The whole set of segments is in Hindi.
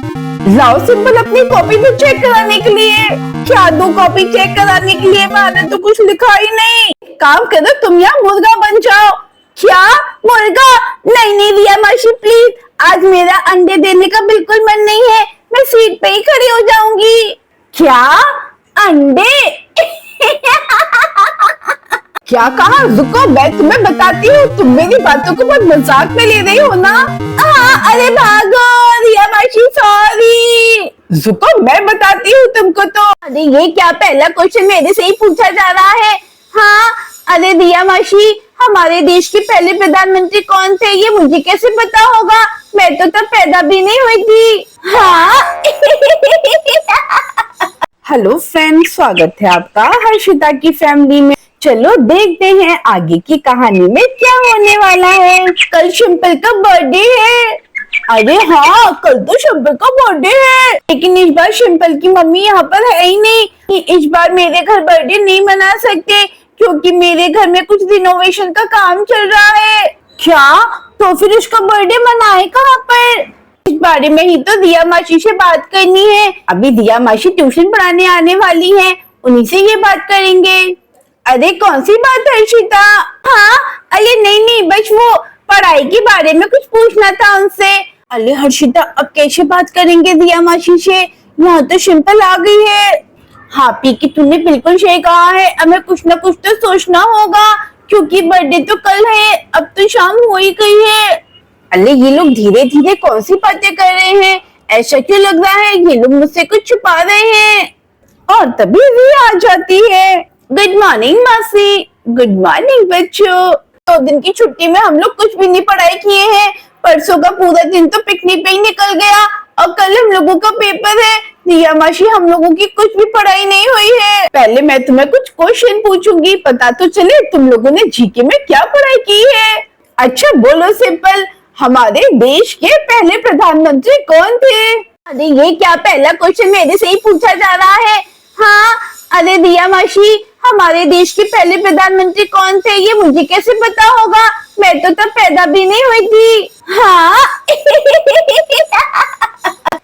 लाओ सिंपल अपनी कॉपी तो चेक कराने के लिए। क्या दो कॉपी चेक कराने के लिए? मैंने तो कुछ लिखा ही नहीं। काम करो तुम यहाँ मुर्गा बन जाओ। क्या मुर्गा? नहीं नहीं रिया मासी प्लीज, आज मेरा अंडे देने का बिल्कुल मन नहीं है, मैं सीट पे ही खड़ी हो जाऊंगी। क्या अंडे? क्या कहा? रुको मैं तुम्हें बताती हूँ, तुम मेरी बातों को बहुत मजाक में ले रही हो ना। अरे भागो रिया मासी, सॉरी। रुको मैं बताती हूँ तुमको तो। अरे ये क्या पहला क्वेश्चन मेरे से ही पूछा जा रहा है? हाँ अरे रिया मासी, हमारे देश के पहले प्रधानमंत्री कौन थे ये मुझे कैसे पता होगा? मैं तो तब पैदा भी नहीं हुई थी। हाँ। हेलो फ्रेंड्स, स्वागत है आपका हर्षिता की फैमिली में। चलो देखते हैं आगे की कहानी में क्या होने वाला है। कल शिम्पल का बर्थडे है। अरे हाँ कल तो शिम्पल का बर्थडे है, लेकिन इस बार शिम्पल की मम्मी यहाँ पर है ही नहीं। इस बार मेरे घर बर्थडे नहीं मना सकते क्योंकि मेरे घर में कुछ रिनोवेशन का काम चल रहा है। क्या? तो फिर उसका बर्थडे मनाए कहाँ पर? इस बारे में ही तो दिया मासी से बात करनी है। अभी दिया मासी ट्यूशन पढ़ाने आने वाली हैं, उन्हीं से ये बात करेंगे। अरे कौन सी बात है हर्षिता? हाँ अरे नहीं नहीं, बस वो पढ़ाई के बारे में कुछ पूछना था उनसे। अरे हर्षिता अब कैसे बात करेंगे दिया मासी से? यहाँ तो शिम्पल आ गई है। हाँ पीकी तूने बिल्कुल सही कहा है, हमें कुछ ना कुछ तो सोचना होगा क्योंकि बर्थडे तो कल है, अब तो शाम हो ही गई है। अरे ये लोग धीरे धीरे कौन सी बातें कर रहे हैं? ऐसा क्यों लग रहा है ये लोग मुझसे कुछ छुपा रहे हैं? और तभी रिया आ जाती है। गुड मॉर्निंग मासी। गुड मॉर्निंग बच्चों। 2 दिन की छुट्टी में हम लोग कुछ भी नहीं पढ़ाई किए हैं। परसों का पूरा दिन तो पिकनिक पे ही निकल गया और कल हम लोगों का पेपर है। रिया मासी हम लोगों की कुछ भी पढ़ाई नहीं हुई है। पहले मैं तुम्हें कुछ क्वेश्चन पूछूंगी, पता तो चले तुम लोगों ने जीके में क्या पढ़ाई की है। अच्छा बोलो सिंपल, हमारे देश के पहले प्रधानमंत्री कौन थे? अरे ये क्या पहला क्वेश्चन मेरे से ही पूछा जा रहा है? हाँ अरे रिया मासी, हमारे देश के पहले प्रधानमंत्री कौन थे ये मुझे कैसे पता होगा? मैं तो तब पैदा भी नहीं हुई थी। हाँ।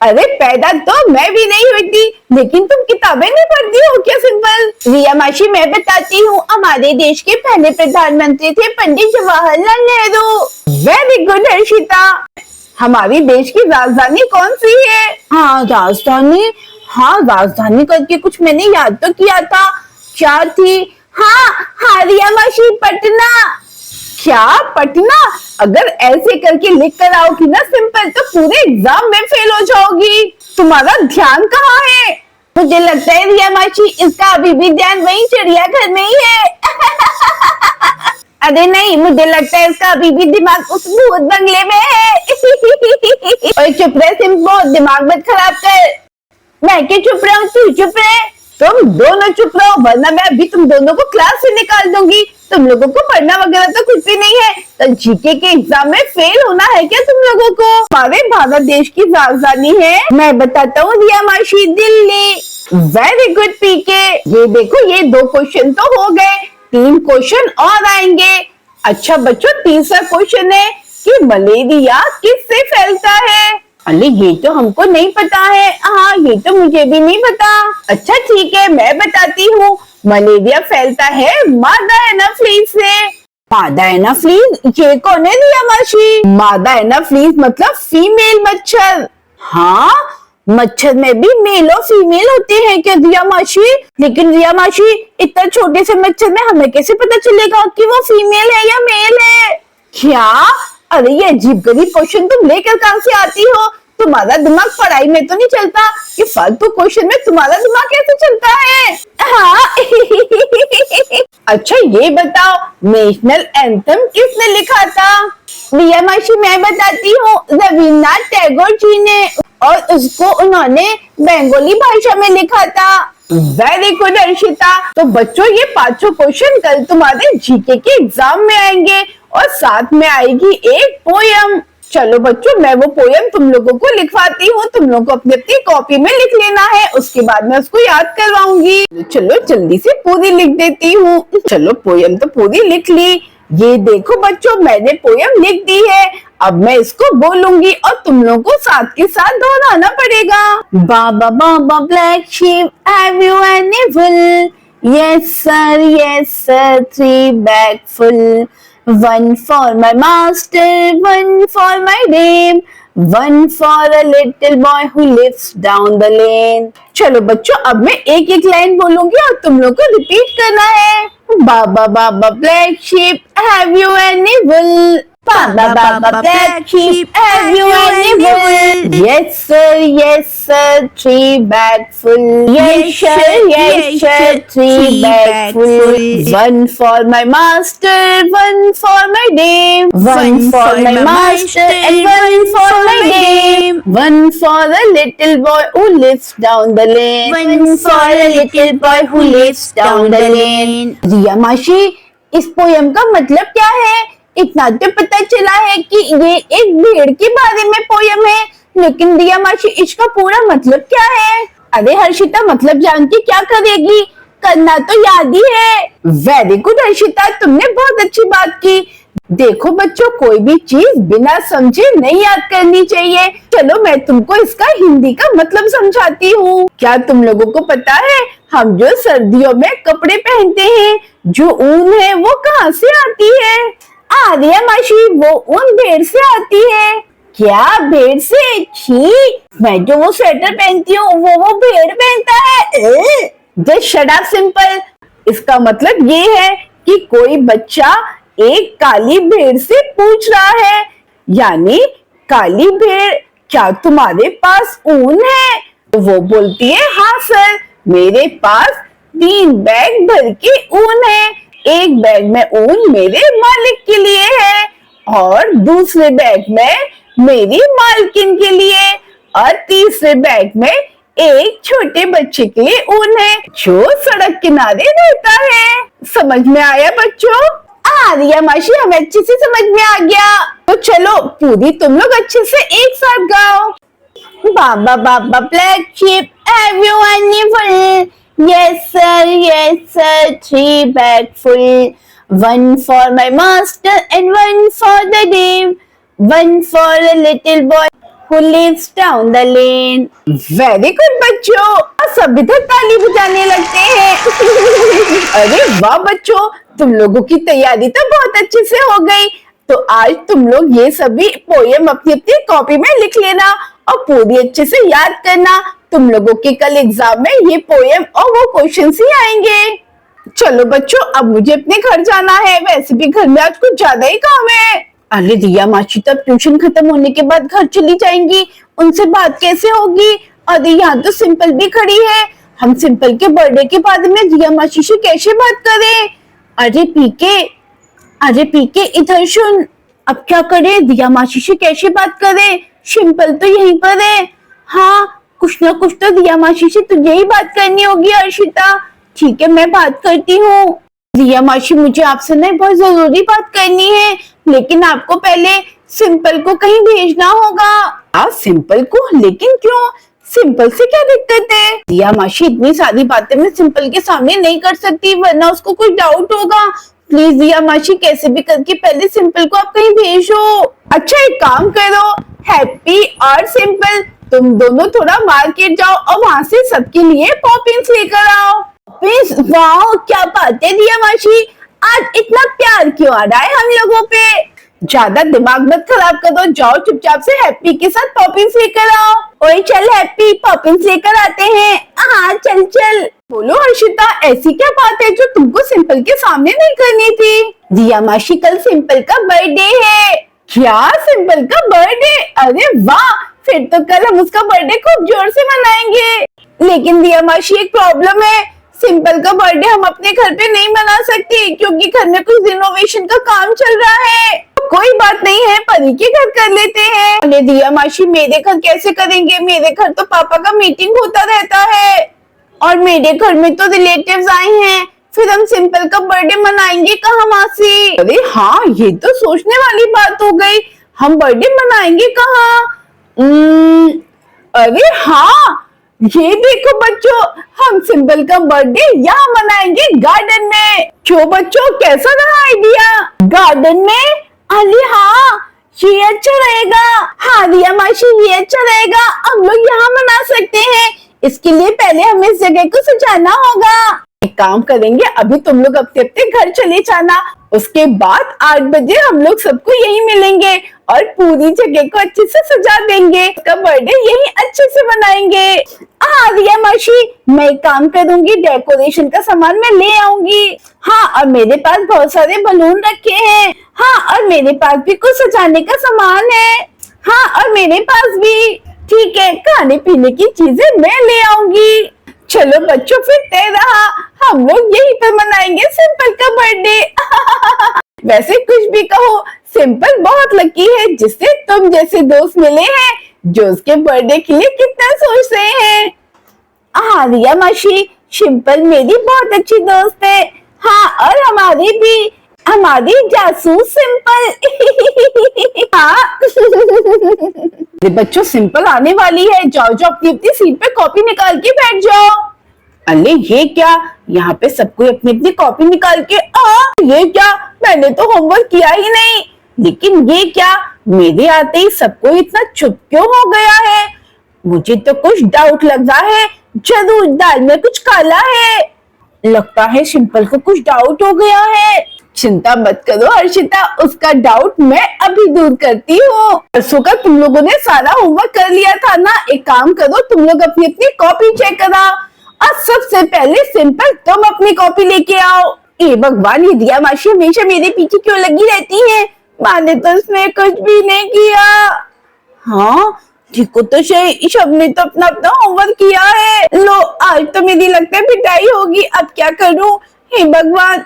अरे पैदा तो मैं भी नहीं हुई थी, लेकिन तुम किताबें नहीं पढ़ती हो क्या सिंपल? रिया मासी मैं बताती हूँ, हमारे देश के पहले प्रधानमंत्री थे पंडित जवाहरलाल नेहरू। Very good Harshita. हमारे देश की राजधानी कौन सी है? हाँ राजधानी, हाँ राजधानी करके कुछ मैंने याद तो किया था, क्या थी? हाँ रिया मासी पटना। क्या पटना? अगर ऐसे करके लिख कर आओगी ना सिंपल तो पूरे एग्जाम में फेल हो जाओगी। तुम्हारा ध्यान कहाँ है? मुझे लगता है रिया मासी इसका अभी भी ध्यान वही चिड़ियाघर में ही है। अरे नहीं, मुझे लगता है इसका अभी भी दिमाग उस भूत बंगले में है। और चुप रहे सिंपल, दिमाग मत खराब कर। मैं क्या चुप रहा हूँ, तू चुप रहे। तुम दोनों चुप रहो वरना मैं अभी तुम दोनों को क्लास से निकाल दूंगी। तुम लोगों को पढ़ना वगैरह तो कुछ भी नहीं है, कल जीके के एग्जाम में फेल होना है क्या तुम लोगों को? हमारे भारत देश की राजधानी है, मैं बताता हूँ रिया मासी, दिल्ली। वेरी गुड पीके। ये देखो ये 2 क्वेश्चन तो हो गए, 3 क्वेश्चन और आएंगे। अच्छा बच्चों तीसरा क्वेश्चन है कि मलेरिया किससे फैलता है? अरे ये तो हमको नहीं पता है। हाँ ये तो मुझे भी नहीं पता। अच्छा ठीक है मैं बताती हूँ, मलेरिया फैलता है मादा एनाफ्लीज से। मादा एनाफ्लीज ये कौन है रिया मासी? मादा एनाफ्लीज मतलब फीमेल मच्छर। हाँ मच्छर में भी मेल और फीमेल होते हैं क्या रिया मासी? लेकिन रिया मासी इतना छोटे से मच्छर में हमें कैसे पता चलेगा कि वो फीमेल है या मेल है? क्या? अरे ये अजीब गरीब क्वेश्चन तुम लेकर कहां से आती हो? तुम्हारा दिमाग पढ़ाई में तो नहीं चलता, ये फालतू क्वेश्चन में तुम्हारा दिमाग कैसे चलता है? हाँ। अच्छा ये बताओ नेशनल एंथम किसने लिखा था? रिया मासी मैं बताती हूँ, रविन्द्रनाथ टैगोर जी ने, और उसको उन्होंने बंगाली भाषा में लिखा था। Very good Harshita. तो बच्चों ये 5 क्वेश्चन कल तुम्हारे जीके के एग्जाम में आएंगे और साथ में आएगी एक पोयम। चलो बच्चों मैं वो पोयम तुम लोगों को लिखवाती हूँ, तुम लोगों को अपनी अपनी कॉपी में लिख लेना है, उसके बाद मैं उसको याद करवाऊंगी। चलो जल्दी से पूरी लिख देती हूँ। चलो पोयम तो पूरी लिख ली। ये देखो बच्चों मैंने पोयम लिख दी है, अब मैं इसको बोलूंगी और तुम लोगों को साथ के साथ दोहराना पड़ेगा। बाबा baa baa black sheep, have you any wool? Yes sir, 3 bag full. One for my master, one for my dame, one for a little boy who lives down the lane. चलो बच्चों, अब मैं एक एक लाइन बोलूंगी और तुम लोग को रिपीट करना है। बाबा baa baa black sheep, have you any wool? Baba Baba black sheep, have you any wool? Yes sir, 3 bag full. Yes sir, 3 bag full. One for my master, one for my dame, one for my master and one for my dame, one for the little boy who lives down the lane, one for a little boy who lives down the lane. रिया मासी, इस पोयम का मतलब क्या है? इतना तो पता चला है कि ये एक भेड़ के बारे में पोयम है, लेकिन रिया मासी इसका पूरा मतलब क्या है? अरे हर्षिता, मतलब जान के क्या करेगी? करना तो याद ही है। वेरी गुड हर्षिता, तुमने बहुत अच्छी बात की। देखो बच्चों, कोई भी चीज बिना समझे नहीं याद करनी चाहिए। चलो मैं तुमको इसका हिंदी का मतलब समझाती हूँ। क्या तुम लोगों को पता है, हम जो सर्दियों में कपड़े पहनते हैं, जो ऊन है वो कहाँ से आती है? आर्या मासी, वो ऊन भेड़ से आती है। क्या भेड़ से? छी, मैं जो वो स्वेटर पहनती हूँ वो भेड़ पहनता है। Just shut up simple. इसका मतलब ये है कि कोई बच्चा एक काली भेड़ से पूछ रहा है, यानी काली भेड़, क्या तुम्हारे पास ऊन है? तो वो बोलती है, हाँ सर, मेरे पास 3 बैग भर के ऊन है। एक बैग में ऊन मेरे मालिक के लिए है और दूसरे बैग में मेरी मालकिन के लिए और तीसरे बैग में एक छोटे बच्चे के लिए ऊन है जो सड़क किनारे रहता है। समझ में आया बच्चों? रिया मासी, हमें अच्छे से समझ में आ गया। तो चलो पूरी तुम लोग अच्छे से एक साथ गाओ। बाबा baa baa black sheep, have you any wool? Yes sir, 3 bag full. One for my master and one for the dame, one for a little boy who lives down the lane. Very good बच्चों, सब इधर ताली बजाने लगते हैं। अरे वाह बच्चों, तुम लोगों की तैयारी तो बहुत अच्छे से हो गई। तो आज तुम लोग ये सभी पोयम अपनी अपनी कॉपी में लिख लेना और पूरी अच्छे से याद करना। तुम लोगों के कल एग्जाम में ये पोयम और वो क्वेश्चंस ही आएंगे। चलो बच्चों, अब मुझे अपने घर जाना है। वैसे भी घर में आज कुछ ज्यादा ही काम है। अरे रिया मासी तब ट्यूशन खत्म होने के बाद घर चली जाएंगी, उनसे बात कैसे होगी? अरे यहाँ तो सिंपल भी खड़ी है। हम सिंपल के बर्थडे के बारे में रिया मासी से कैसे बात करें? अरे पीके इधर सुन। अब क्या करें? रिया मासी से कैसे बात करें? सिंपल तो यहीं पर है। हाँ, कुछ ना कुछ तो रिया मासी से तुझे ही बात करनी होगी हर्षिता। ठीक है, मैं बात करती हूँ। रिया मासी, मुझे आपसे ना बहुत जरूरी बात करनी है, लेकिन आपको पहले सिंपल को कहीं भेजना होगा। आप सिंपल को? लेकिन क्यों? सिंपल से क्या दिक्कत है? रिया मासी, इतनी सारी बातें मैं सिंपल के सामने नहीं कर सकती, वरना उसको कुछ डाउट होगा। प्लीज रिया मासी, कैसे भी करके पहले सिंपल को आप कहीं भेजो। अच्छा, एक काम करो, हैप्पी और सिंपल तुम दोनों थोड़ा मार्केट जाओ और वहां से सबके लिए पॉपिंस लेकर आओ। वाह, क्या बात है रिया मासी, आज इतना प्यार क्यों आ रहा है हम लोगों पे? ज्यादा दिमाग मत खराब करो, जाओ चुपचाप से हैप्पी के साथ पॉपिंस लेकर आओ। ओए चल हैप्पी, पॉपिंस लेकर आते हैं। हाँ चल चल। बोलो हर्षिता, ऐसी क्या बात है जो तुमको सिंपल के सामने नहीं करनी थी? रिया मासी, कल सिंपल का बर्थडे है। क्या? सिंपल का बर्थडे? अरे वाह, फिर तो कल हम उसका बर्थडे खूब जोर से मनाएंगे। लेकिन रिया मासी, एक प्रॉब्लम है, सिंपल का बर्थडे हम अपने घर पे नहीं मना सकते क्योंकि घर में कुछ रिनोवेशन का काम चल रहा है। कोई बात नहीं है, परी के घर कर लेते हैं। अरे रिया मासी, मेरे घर कैसे करेंगे? मेरे घर तो पापा का मीटिंग होता रहता है और मेरे घर में तो रिलेटिव्स आए हैं, फिर हम सिंपल का बर्थडे मनाएंगे कहाँ वहां से? अरे हाँ, ये तो सोचने वाली बात हो गई, हम बर्थडे मनाएंगे कहाँ? अरे हाँ, ये देखो बच्चों, हम सिंपल का बर्थडे यहाँ मनाएंगे गार्डन में। क्यों बच्चों, कैसा रहा आइडिया? गार्डन में? अरे हाँ, ये अच्छा रहेगा। हाँ रिया मासी, ये अच्छा रहेगा, हम लोग यहाँ मना सकते हैं। इसके लिए पहले हमें इस जगह को सजाना होगा। एक काम करेंगे, अभी तुम लोग अपने अपने घर चले जाना, उसके बाद 8 बजे हम लोग सबको यही मिलेंगे और पूरी जगह को अच्छे से सजा देंगे। उसका बर्थडे यही अच्छे से मनाएंगे। हाँ रिया मासी, मैं एक काम करूंगी, डेकोरेशन का सामान मैं ले आऊंगी। हाँ, और मेरे पास बहुत सारे बलून रखे हैं। हाँ, और मेरे पास भी कुछ सजाने का सामान है। हाँ, और मेरे पास भी। ठीक है, खाने पीने की चीजें मैं ले आऊंगी। चलो बच्चों, फिर तय रहा, हम लोग यहीं पर मनाएंगे सिंपल का बर्थडे। वैसे कुछ भी कहो, सिंपल बहुत लकी है जिससे तुम जैसे दोस्त मिले हैं जो उसके बर्थडे के लिए कितना सोच रहे हैं। हाँ रिया मासी, सिंपल मेरी बहुत अच्छी दोस्त है। हाँ, और हमारी भी, हमारी जासूस सिंपल। हाँ। बच्चों, सिंपल आने वाली है, जाओ जाओ अपनी अपनी सीट पे कॉपी निकाल के बैठ जाओ। अरे ये क्या, यहाँ पे सबको अपनी अपनी कॉपी निकाल के, ये क्या, मैंने तो होमवर्क किया ही नहीं। लेकिन ये क्या, मेरे आते ही सबको इतना चुप क्यों हो गया है? मुझे तो कुछ डाउट लग रहा है, जरूर दाल में कुछ काला है। लगता है सिंपल को कुछ डाउट हो गया है। चिंता मत करो हर्षिता, उसका डाउट मैं अभी दूर करती हूँ। परसों का तुम लोगों ने सारा होमवर्क कर लिया था ना, एक काम करो, तुम लोग अपनी अपनी कॉपी चेक कराओ और सबसे पहले सिंपल तुम अपनी कॉपी लेके आओ। ए भगवान, ये रिया मासी हमेशा मेरे पीछे क्यों लगी रहती है? मैंने तो इसमें कुछ भी नहीं किया। हाँ देखो तो सही, सबने तो अपना अपना होमवर्क किया है। लो, आज तो मेरी लगता है पिटाई होगी, अब क्या करूं? हे भगवान,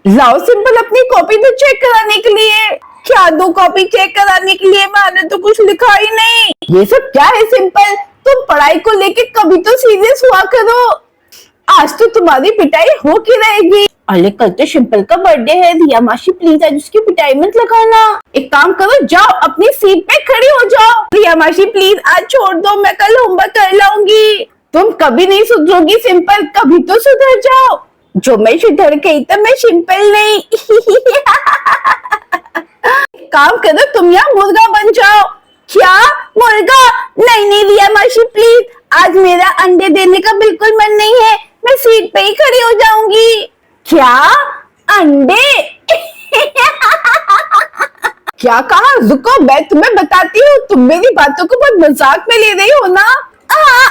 लाओ सिंपल अपनी कॉपी तो चेक कराने के लिए। क्या दो कॉपी चेक कराने के लिए? मैंने तो कुछ लिखा ही नहीं। ये सब क्या है सिंपल, तुम पढ़ाई को लेके कभी तो सीरियस हुआ करो। आज तो तुम्हारी पिटाई हो की रहेगी। अरे कल तो सिंपल का बर्थडे है, रिया मासी प्लीज आज उसकी पिटाई मत लगाना। एक काम करो, जाओ अपनी सीट पे खड़ी हो जाओ। रिया मासी प्लीज आज छोड़ दो, मैं कल होमवर्क कर लाऊंगी। तुम कभी नहीं सुधरोगी सिंपल, कभी तो सुधर जाओ। जो मैं सुधर गई तो मैं सिंपल नहीं। काम करो, तुम यहाँ मुर्गा बन जाओ। क्या मुर्गा? नहीं नहीं रिया मासी प्लीज, आज मेरा अंडे देने का बिल्कुल मन नहीं है, मैं सीट पे ही खड़ी हो जाऊंगी। क्या अंडे? क्या कहा? रुको मैं तुम्हें बताती हूँ, तुम मेरी बातों को बहुत मजाक में ले रही हो ना।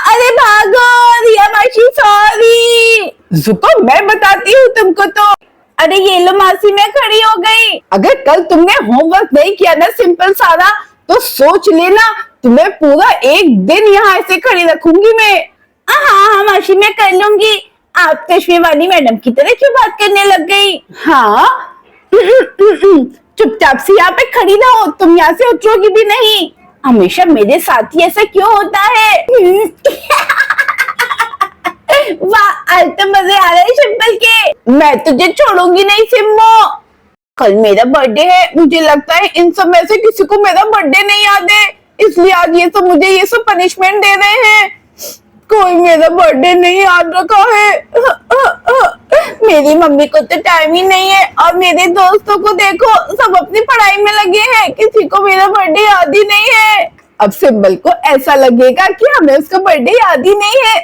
अरे भागो रिया मासी, सॉरी। रुको मैं बताती हूँ तुमको तो। अरे ये लो मासी, मैं खड़ी हो गई। अगर कल तुमने होमवर्क नहीं किया ना सिंपल सारा, तो सोच लेना तुम्हें पूरा एक दिन यहाँ ऐसे खड़ी रखूंगी मैं। हाँ मासी, मैं कर लूंगी। आप चश्मे वाली मैडम की तरह क्यों बात करने लग गई? हाँ चुपचाप से यहाँ पे खड़ी रहो, तुम यहाँ से उतरोगी भी नहीं। हमेशा मेरे साथ ही ऐसा क्यों होता है? वाह, आज तो मजे आ रहे हैं सिंपल के। मैं तुझे छोड़ूंगी नहीं सिम्मो। कल मेरा बर्थडे है, मुझे लगता है इन सब में से किसी को मेरा बर्थडे नहीं याद है, इसलिए आज ये सब मुझे ये सब पनिशमेंट दे रहे हैं। कोई मेरा बर्थडे नहीं याद रखा है। मेरी मम्मी को तो टाइम ही नहीं है और मेरे दोस्तों को देखो, सब अपनी पढ़ाई में लगे हैं, किसी को मेरा बर्थडे याद ही नहीं है। अब सिंबल को ऐसा लगेगा कि हमें उसका बर्थडे याद ही नहीं है।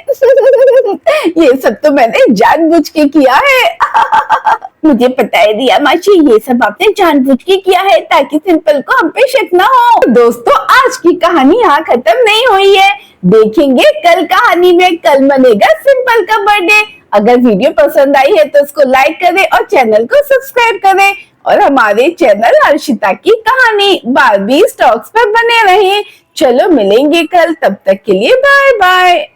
ये सब तो मैंने जानबूझ के किया है। मुझे पता है रिया मासी, ये सब आपने जानबूझ के किया है ताकि सिंपल को हम पे शक ना हो। दोस्तों, आज की कहानी यहाँ खत्म नहीं हुई है, देखेंगे कल कहानी में। कल मनेगा सिंपल का बर्थडे। अगर वीडियो पसंद आई है तो उसको लाइक करें और चैनल को सब्सक्राइब करें और हमारे चैनल हर्षिता की कहानी बारबी स्टॉक्स पर बने रहें। चलो मिलेंगे कल, तब तक के लिए बाय बाय।